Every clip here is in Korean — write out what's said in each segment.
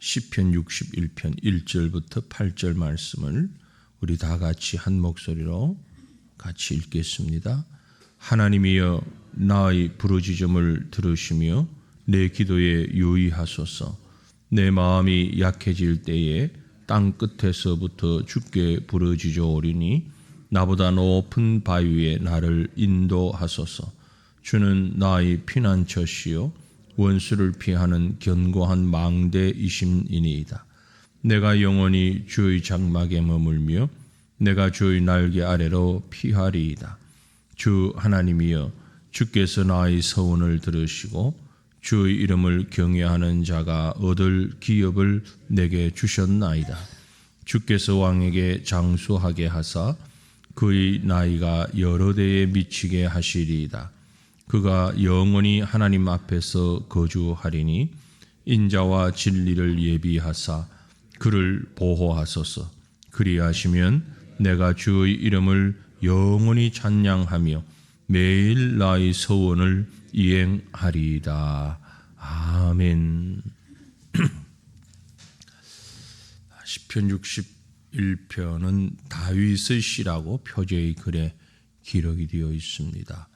시편 61편 1절부터 8절 말씀을 우리 다 같이 한 목소리로 같이 읽겠습니다. 하나님이여 나의 부르짖음을 들으시며 내 기도에 유의하소서. 내 마음이 약해질 때에 땅 끝에서부터 주께 부르짖어오리니 나보다 높은 바위에 나를 인도하소서. 주는 나의 피난처시요 원수를 피하는 견고한 망대이심이니이다. 내가 영원히 주의 장막에 머물며 내가 주의 날개 아래로 피하리이다. 주 하나님이여 주께서 나의 서원을 들으시고 주의 이름을 경외하는 자가 얻을 기업을 내게 주셨나이다. 주께서 왕에게 장수하게 하사 그의 나이가 여러 대에 미치게 하시리이다. 그가 영원히 하나님 앞에서 거주하리니 인자와 진리를 예비하사 그를 보호하소서. 그리하시면 내가 주의 이름을 영원히 찬양하며 매일 나의 서원을 이행하리이다. 아멘. 시편 61편은 다윗의 시라고 표제의 글에 기록이 되어 있습니다.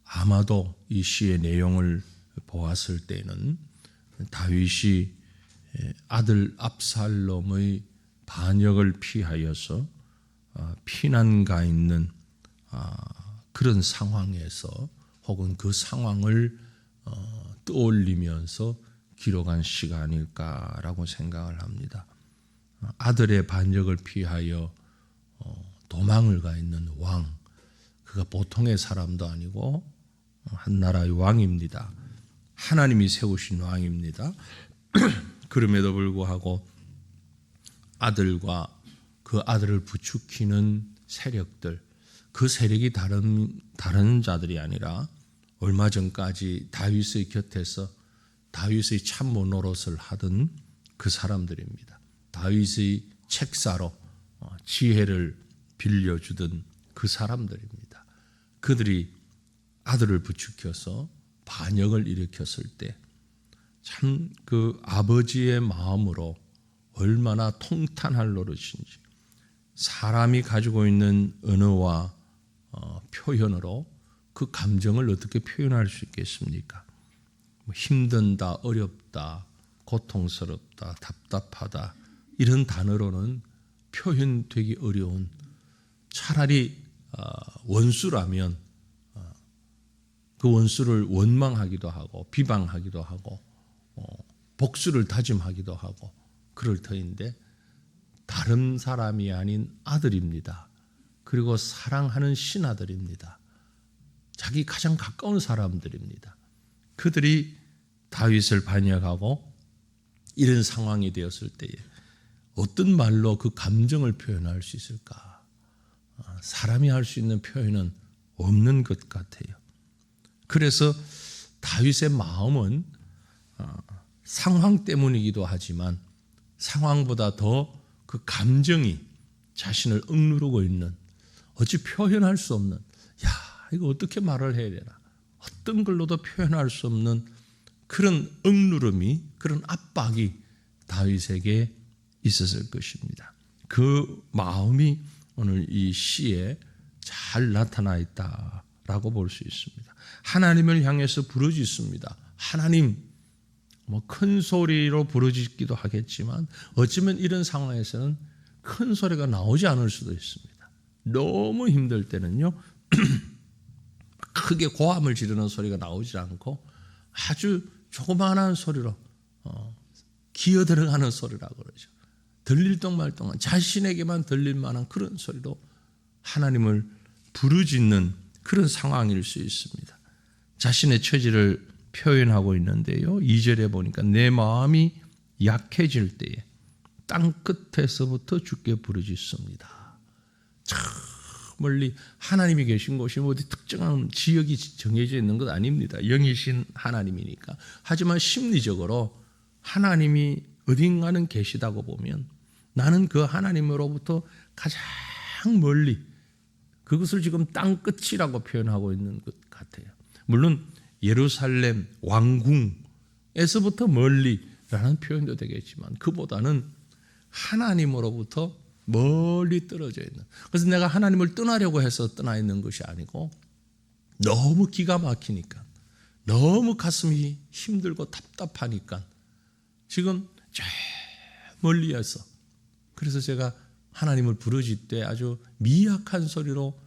아마도 이 시의 내용을 보았을 때는 다윗이 아들 압살롬의 반역을 피하여서 피난가 있는 그런 상황에서 혹은 그 상황을 떠올리면서 기록한 시가 아닐까라고 생각을 합니다. 아들의 반역을 피하여 도망을 가 있는 왕, 그가 보통의 사람도 아니고 한 나라의 왕입니다. 하나님이 세우신 왕입니다. 그럼에도 불구하고 아들과 그 아들을 부추기는 세력들, 그 세력이 다른 자들이 아니라 얼마 전까지 다윗의 곁에서 다윗의 참모 노릇을 하던 그 사람들입니다. 다윗의 책사로 지혜를 빌려주던 그 사람들입니다. 그들이 아들을 부추겨서 반역을 일으켰을 때 참 그 아버지의 마음으로 얼마나 통탄할 노릇인지, 사람이 가지고 있는 언어와 표현으로 그 감정을 어떻게 표현할 수 있겠습니까? 힘든다, 어렵다, 고통스럽다, 답답하다, 이런 단어로는 표현되기 어려운, 차라리 원수라면 그 원수를 원망하기도 하고 비방하기도 하고 복수를 다짐하기도 하고 그럴 터인데, 다른 사람이 아닌 아들입니다. 그리고 사랑하는 신하들입니다. 자기 가장 가까운 사람들입니다. 그들이 다윗을 반역하고 이런 상황이 되었을 때에 어떤 말로 그 감정을 표현할 수 있을까? 사람이 할 수 있는 표현은 없는 것 같아요. 그래서 다윗의 마음은 상황 때문이기도 하지만 상황보다 더 그 감정이 자신을 억누르고 있는, 어찌 표현할 수 없는, 이거 어떻게 말을 해야 되나, 어떤 걸로도 표현할 수 없는 그런 억누름이, 그런 압박이 다윗에게 있었을 것입니다. 그 마음이 오늘 이 시에 잘 나타나 있다라고 볼 수 있습니다. 하나님을 향해서 부르짖습니다. 하나님, 큰 소리로 부르짖기도 하겠지만 어쩌면 이런 상황에서는 큰 소리가 나오지 않을 수도 있습니다. 너무 힘들 때는요, 크게 고함을 지르는 소리가 나오지 않고 아주 조그마한 소리로 기어 들어가는 소리라고 그러죠. 들릴 똥말똥한, 자신에게만 들릴 만한 그런 소리로 하나님을 부르짖는 그런 상황일 수 있습니다. 자신의 처지를 표현하고 있는데요, 2절에 보니까 내 마음이 약해질 때에 땅 끝에서부터 주께 부르짖습니다. 저 멀리 하나님이 계신 곳이 어디 특정한 지역이 정해져 있는 것 아닙니다. 영이신 하나님이니까. 하지만 심리적으로 하나님이 어딘가는 계시다고 보면 나는 그 하나님으로부터 가장 멀리, 그것을 지금 땅 끝이라고 표현하고 있는 것 같아요. 물론 예루살렘 왕궁에서부터 멀리 라는 표현도 되겠지만 그보다는 하나님으로부터 멀리 떨어져 있는, 그래서 내가 하나님을 떠나려고 해서 떠나 있는 것이 아니고 너무 기가 막히니까, 너무 가슴이 힘들고 답답하니까 지금 저 멀리에서, 그래서 제가 하나님을 부르짖을 때 아주 미약한 소리로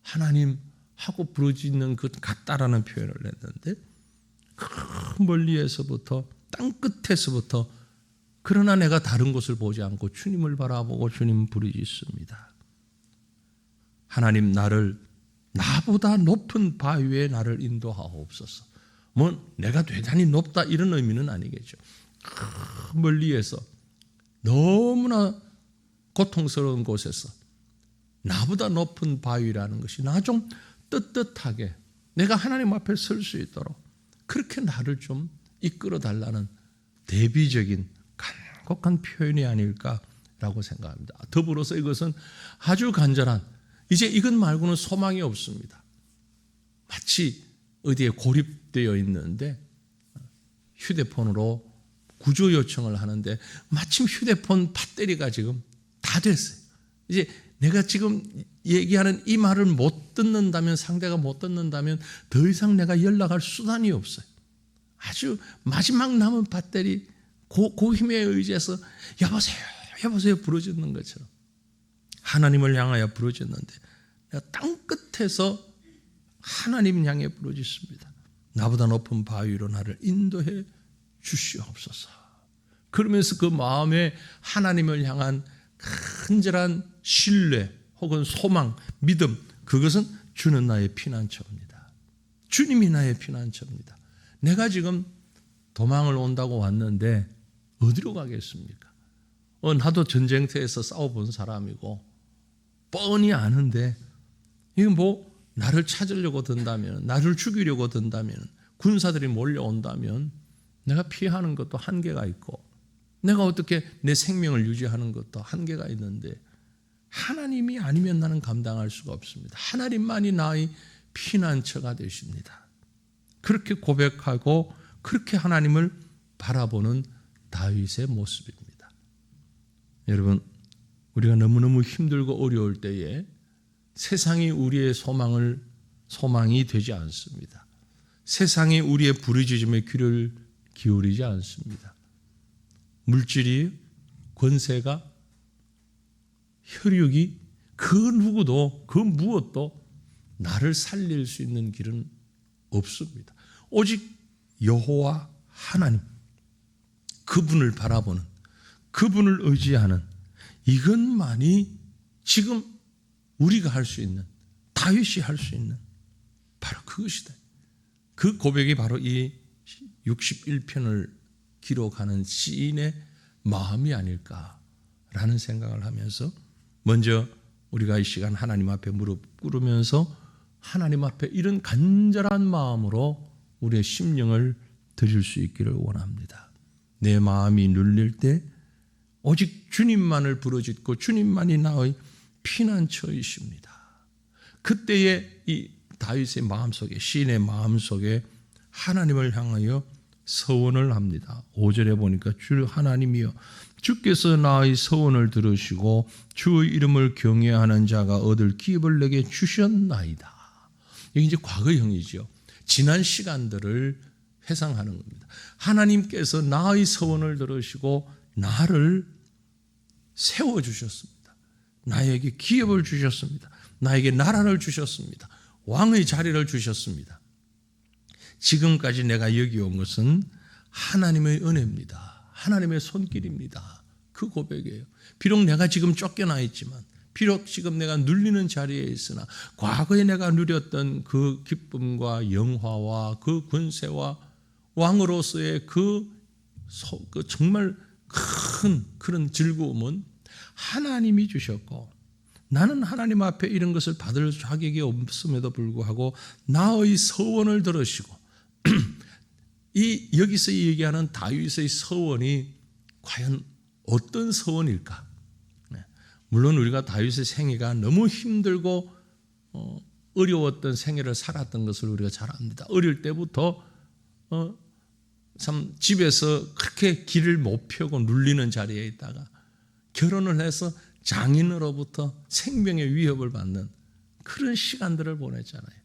하나님 하고 부르짖는 것 같다라는 표현을 했는데, 그 멀리에서부터, 땅끝에서부터, 그러나 내가 다른 곳을 보지 않고 주님을 바라보고 주님 부르짖습니다. 하나님, 나보다 높은 바위에 나를 인도하옵소서. 뭐 내가 대단히 높다 이런 의미는 아니겠죠. 그 멀리에서 너무나 고통스러운 곳에서 나보다 높은 바위라는 것이 나 좀 떳떳하게 내가 하나님 앞에 설 수 있도록 그렇게 나를 좀 이끌어 달라는 대비적인 간곡한 표현이 아닐까라고 생각합니다. 더불어서 이것은 아주 간절한, 이제 이것 말고는 소망이 없습니다. 마치 어디에 고립되어 있는데 휴대폰으로 구조 요청을 하는데 마침 휴대폰 배터리가 지금 다 됐어요. 이제 내가 지금 얘기하는 이 말을 못 듣는다면, 상대가 못 듣는다면 더 이상 내가 연락할 수단이 없어요. 아주 마지막 남은 배터리, 그 힘에 의지해서 여보세요 부르짖는 것처럼 하나님을 향하여 부르짖는데, 내가 땅끝에서 하나님 향해 부르짖습니다. 나보다 높은 바위로 나를 인도해 주시옵소서. 그러면서 그 마음에 하나님을 향한 간절한 신뢰 혹은 소망, 믿음, 그것은 주는 나의 피난처입니다. 주님이 나의 피난처입니다. 내가 지금 도망을 온다고 왔는데 어디로 가겠습니까? 나도 전쟁터에서 싸워본 사람이고 뻔히 아는데, 이건 뭐 나를 찾으려고 든다면, 나를 죽이려고 든다면, 군사들이 몰려온다면 내가 피하는 것도 한계가 있고, 내가 어떻게 내 생명을 유지하는 것도 한계가 있는데, 하나님이 아니면 나는 감당할 수가 없습니다. 하나님만이 나의 피난처가 되십니다. 그렇게 고백하고 그렇게 하나님을 바라보는 다윗의 모습입니다. 여러분, 우리가 너무너무 힘들고 어려울 때에 세상이 우리의 소망이 되지 않습니다. 세상이 우리의 부르짖음에 귀를 기울이지 않습니다. 물질이, 권세가, 혈육이, 그 누구도, 그 무엇도 나를 살릴 수 있는 길은 없습니다. 오직 여호와 하나님, 그분을 바라보는, 그분을 의지하는, 이것만이 지금 우리가 할 수 있는, 다윗이 할 수 있는 바로 그것이다. 그 고백이 바로 이 61편을 기록하는 시인의 마음이 아닐까라는 생각을 하면서, 먼저 우리가 이 시간 하나님 앞에 무릎 꿇으면서 하나님 앞에 이런 간절한 마음으로 우리의 심령을 드릴 수 있기를 원합니다. 내 마음이 눌릴 때 오직 주님만을 부르짖고 주님만이 나의 피난처이십니다. 그때에 이 다윗의 마음속에, 시인의 마음속에 하나님을 향하여 서원을 합니다. 5절에 보니까 주 하나님이여, 주께서 나의 서원을 들으시고 주의 이름을 경외하는 자가 얻을 기업을 내게 주셨나이다. 이게 이제 과거형이죠. 지난 시간들을 회상하는 겁니다. 하나님께서 나의 서원을 들으시고 나를 세워주셨습니다. 나에게 기업을 주셨습니다. 나에게 나라를 주셨습니다. 왕의 자리를 주셨습니다. 지금까지 내가 여기온 것은 하나님의 은혜입니다. 하나님의 손길입니다. 그 고백이에요. 비록 내가 지금 쫓겨나 있지만, 비록 지금 내가 눌리는 자리에 있으나, 과거에 내가 누렸던 그 기쁨과 영화와 그 권세와 왕으로서의 그 정말 큰 그런 즐거움은 하나님이 주셨고, 나는 하나님 앞에 이런 것을 받을 자격이 없음에도 불구하고 나의 서원을 들으시고, 여기서 얘기하는 다윗의 서원이 과연 어떤 서원일까? 물론 우리가 다윗의 생애가 너무 힘들고 어려웠던 생애를 살았던 것을 우리가 잘 압니다. 어릴 때부터 참 집에서 그렇게 길을 못 펴고 눌리는 자리에 있다가 결혼을 해서 장인으로부터 생명의 위협을 받는 그런 시간들을 보냈잖아요.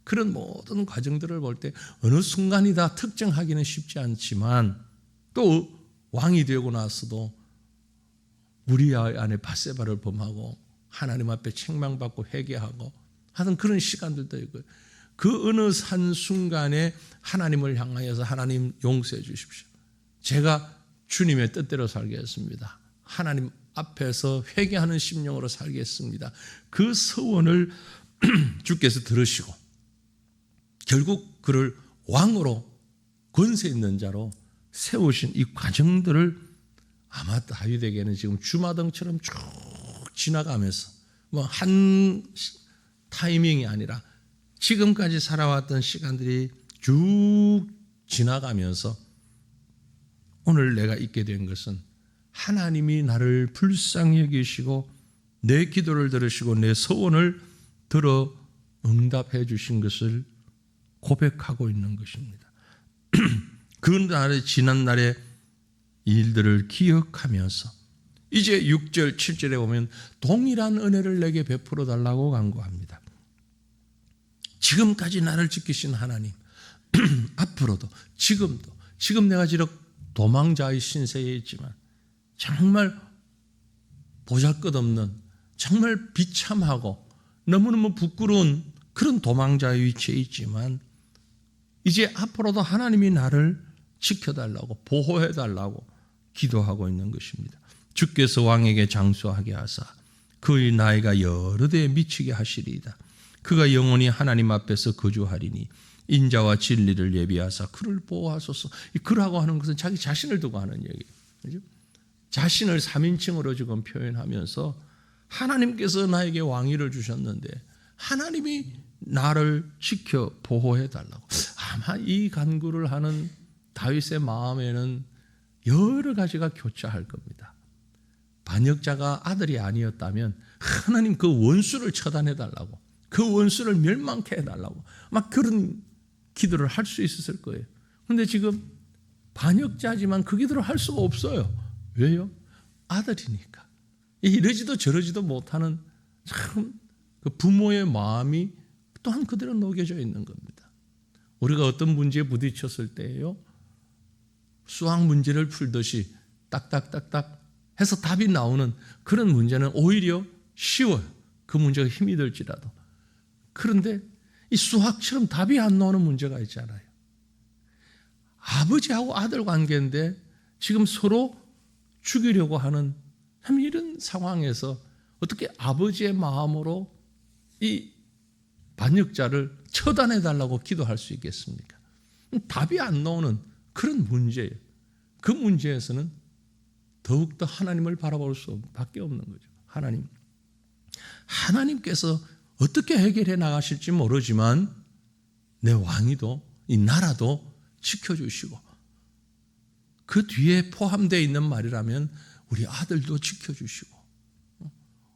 그런 모든 과정들을 볼 때 어느 순간이다 특정하기는 쉽지 않지만 또 왕이 되고 나서도 우리아 안에 밧세바를 범하고 하나님 앞에 책망받고 회개하고 하는 그런 시간들도 있고요. 그 어느 한순간에 하나님을 향하여서 하나님 용서해 주십시오. 제가 주님의 뜻대로 살겠습니다. 하나님 앞에서 회개하는 심령으로 살겠습니다. 그 서원을 주께서 들으시고 결국 그를 왕으로 권세 있는 자로 세우신 이 과정들을 아마 다윗에게는 지금 주마등처럼 쭉 지나가면서 뭐 한 타이밍이 아니라 지금까지 살아왔던 시간들이 쭉 지나가면서 오늘 내가 있게 된 것은 하나님이 나를 불쌍히 여기시고 내 기도를 들으시고 내 소원을 들어 응답해 주신 것을 고백하고 있는 것입니다. 그 날의 지난 날의 일들을 기억하면서 이제 6절 7절에 보면 동일한 은혜를 내게 베풀어 달라고 간구합니다. 지금까지 나를 지키신 하나님 앞으로도 지금 내가 지금 도망자의 신세에 있지만 정말 보잘것없는 정말 비참하고 너무너무 부끄러운 그런 도망자의 위치에 있지만 이제 앞으로도 하나님이 나를 지켜달라고 보호해달라고 기도하고 있는 것입니다. 주께서 왕에게 장수하게 하사 그의 나이가 여러 대에 미치게 하시리이다. 그가 영원히 하나님 앞에서 거주하리니 인자와 진리를 예비하사 그를 보호하소서. 이 그라고 하는 것은 자기 자신을 두고 하는 얘기예요. 그렇죠? 자신을 3인칭으로 지금 표현하면서 하나님께서 나에게 왕위를 주셨는데 하나님이 나를 지켜 보호해 달라고. 아마 이 간구를 하는 다윗의 마음에는 여러 가지가 교차할 겁니다. 반역자가 아들이 아니었다면 하나님 그 원수를 처단해 달라고, 그 원수를 멸망케 해달라고 막 그런 기도를 할 수 있었을 거예요. 그런데 지금 반역자지만 그 기도를 할 수가 없어요. 왜요? 아들이니까. 이러지도 저러지도 못하는 참 그 부모의 마음이 또한 그대로 녹여져 있는 겁니다. 우리가 어떤 문제에 부딪혔을 때요, 수학 문제를 풀듯이 딱딱딱딱 해서 답이 나오는 그런 문제는 오히려 쉬워요. 그 문제가 힘이 들지라도. 그런데 이 수학처럼 답이 안 나오는 문제가 있잖아요. 아버지하고 아들 관계인데 지금 서로 죽이려고 하는 참 이런 상황에서 어떻게 아버지의 마음으로 이 반역자를 처단해달라고 기도할 수 있겠습니까? 답이 안 나오는 그런 문제예요. 그 문제에서는 더욱더 하나님을 바라볼 수밖에 없는 거죠. 하나님께서 어떻게 해결해 나가실지 모르지만 내 왕위도 이 나라도 지켜주시고 그 뒤에 포함되어 있는 말이라면 우리 아들도 지켜주시고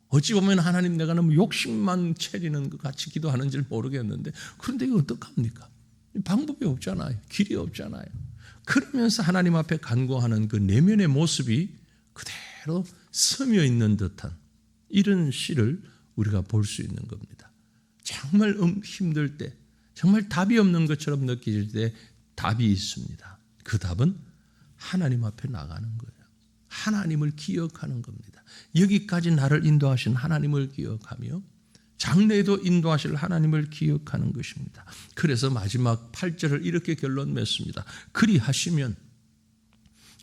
어찌 보면 하나님 내가 너무 욕심만 채리는 것 같이 기도하는지 모르겠는데 그런데 이거 어떡합니까? 방법이 없잖아요. 길이 없잖아요. 그러면서 하나님 앞에 간구하는 그 내면의 모습이 그대로 스며 있는 듯한 이런 시를 우리가 볼 수 있는 겁니다. 정말 힘들 때, 정말 답이 없는 것처럼 느껴질 때 답이 있습니다. 그 답은 하나님 앞에 나가는 거예요. 하나님을 기억하는 겁니다. 여기까지 나를 인도하신 하나님을 기억하며 장래에도 인도하실 하나님을 기억하는 것입니다. 그래서 마지막 8절을 이렇게 결론 맺습니다.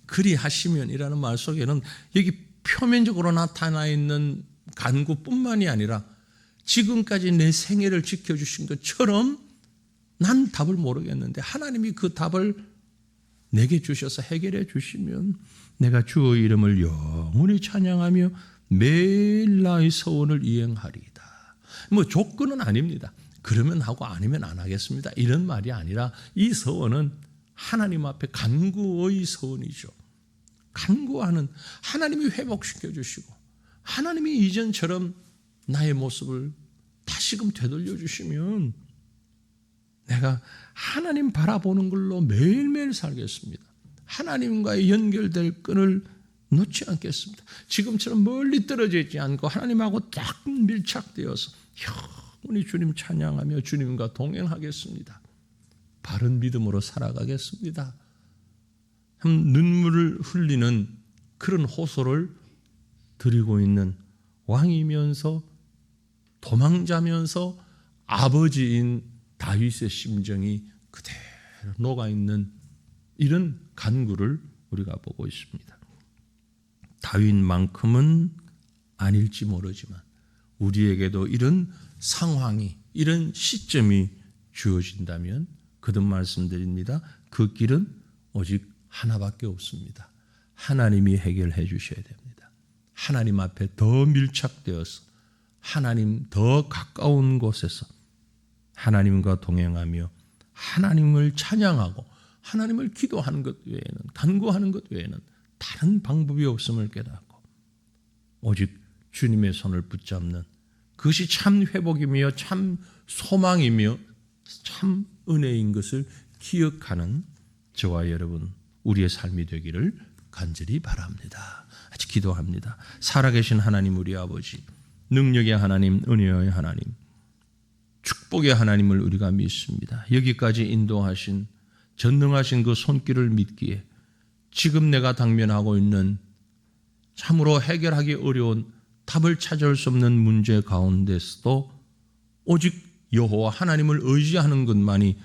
그리하시면이라는 말 속에는 여기 표면적으로 나타나 있는 간구뿐만이 아니라 지금까지 내 생애를 지켜주신 것처럼 난 답을 모르겠는데 하나님이 그 답을 내게 주셔서 해결해 주시면 내가 주의 이름을 영원히 찬양하며 매일 나의 소원을 이행하리이다. 뭐 조건은 아닙니다. 그러면 하고 아니면 안 하겠습니다. 이런 말이 아니라 이 소원은 하나님 앞에 간구의 소원이죠. 간구하는 하나님이 회복시켜 주시고 하나님이 이전처럼 나의 모습을 다시금 되돌려 주시면 내가 하나님 바라보는 걸로 매일매일 살겠습니다. 하나님과의 연결될 끈을 놓지 않겠습니다. 지금처럼 멀리 떨어져 있지 않고 하나님하고 딱 밀착되어서 영원히 주님 찬양하며 주님과 동행하겠습니다. 바른 믿음으로 살아가겠습니다. 눈물을 흘리는 그런 호소를 드리고 있는 왕이면서 도망자면서 아버지인 다윗의 심정이 그대로 녹아있는 이런 간구를 우리가 보고 있습니다. 다윗만큼은 아닐지 모르지만 우리에게도 이런 상황이, 이런 시점이 주어진다면 거듭 말씀드립니다. 그 길은 오직 하나밖에 없습니다. 하나님이 해결해 주셔야 됩니다. 하나님 앞에 더 밀착되어서 하나님 더 가까운 곳에서 하나님과 동행하며 하나님을 찬양하고 하나님을 기도하는 것 외에는, 간구하는 것 외에는 다른 방법이 없음을 깨닫고 오직 주님의 손을 붙잡는 그것이 참 회복이며 참 소망이며 참 은혜인 것을 기억하는 저와 여러분 우리의 삶이 되기를 간절히 바랍니다. 같이 기도합니다. 살아계신 하나님 우리 아버지, 능력의 하나님, 은혜의 하나님, 축복의 하나님을 우리가 믿습니다. 여기까지 인도하신 전능하신 그 손길을 믿기에 지금 내가 당면하고 있는 참으로 해결하기 어려운 답을 찾을 수 없는 문제 가운데서도 오직 여호와 하나님을 의지하는 것만이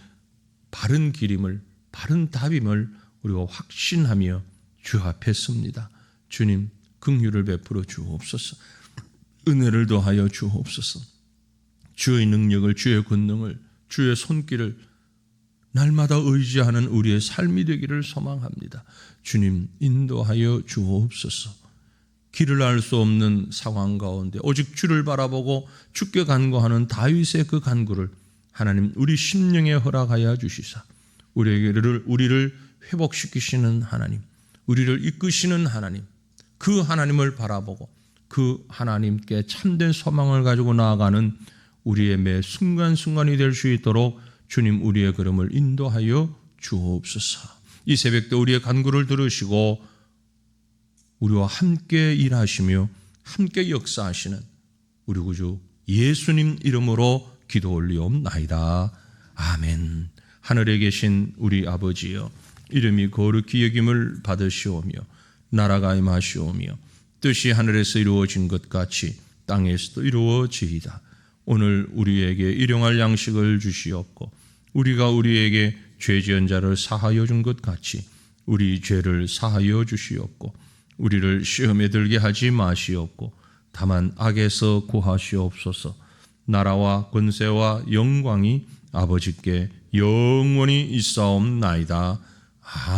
바른 길임을, 바른 답임을 우리가 확신하며 주 앞에 섭니다. 주님, 긍휼을 베풀어 주옵소서. 은혜를 더하여 주옵소서. 주의 능력을, 주의 권능을, 주의 손길을 날마다 의지하는 우리의 삶이 되기를 소망합니다. 주님, 인도하여 주옵소서. 길을 알 수 없는 상황 가운데 오직 주를 바라보고 주께 간구하는 다윗의 그 간구를 하나님 우리 심령에 허락하여 주시사 우리를 회복시키시는 하나님, 우리를 이끄시는 하나님, 그 하나님을 바라보고 그 하나님께 참된 소망을 가지고 나아가는 우리의 매 순간순간이 될 수 있도록 주님 우리의 걸음을 인도하여 주옵소서. 이 새벽도 우리의 간구를 들으시고 우리와 함께 일하시며 함께 역사하시는 우리 구주 예수님 이름으로 기도 올리옵나이다. 아멘. 하늘에 계신 우리 아버지여, 이름이 거룩히 여김을 받으시오며 나라가 임하시오며 뜻이 하늘에서 이루어진 것 같이 땅에서도 이루어지이다. 오늘 우리에게 일용할 양식을 주시옵고 우리가 우리에게 죄 지은 자를 사하여 준 것 같이 우리 죄를 사하여 주시옵고 우리를 시험에 들게 하지 마시옵고 다만 악에서 구하시옵소서. 나라와 권세와 영광이 아버지께 영원히 있사옵나이다. 아멘.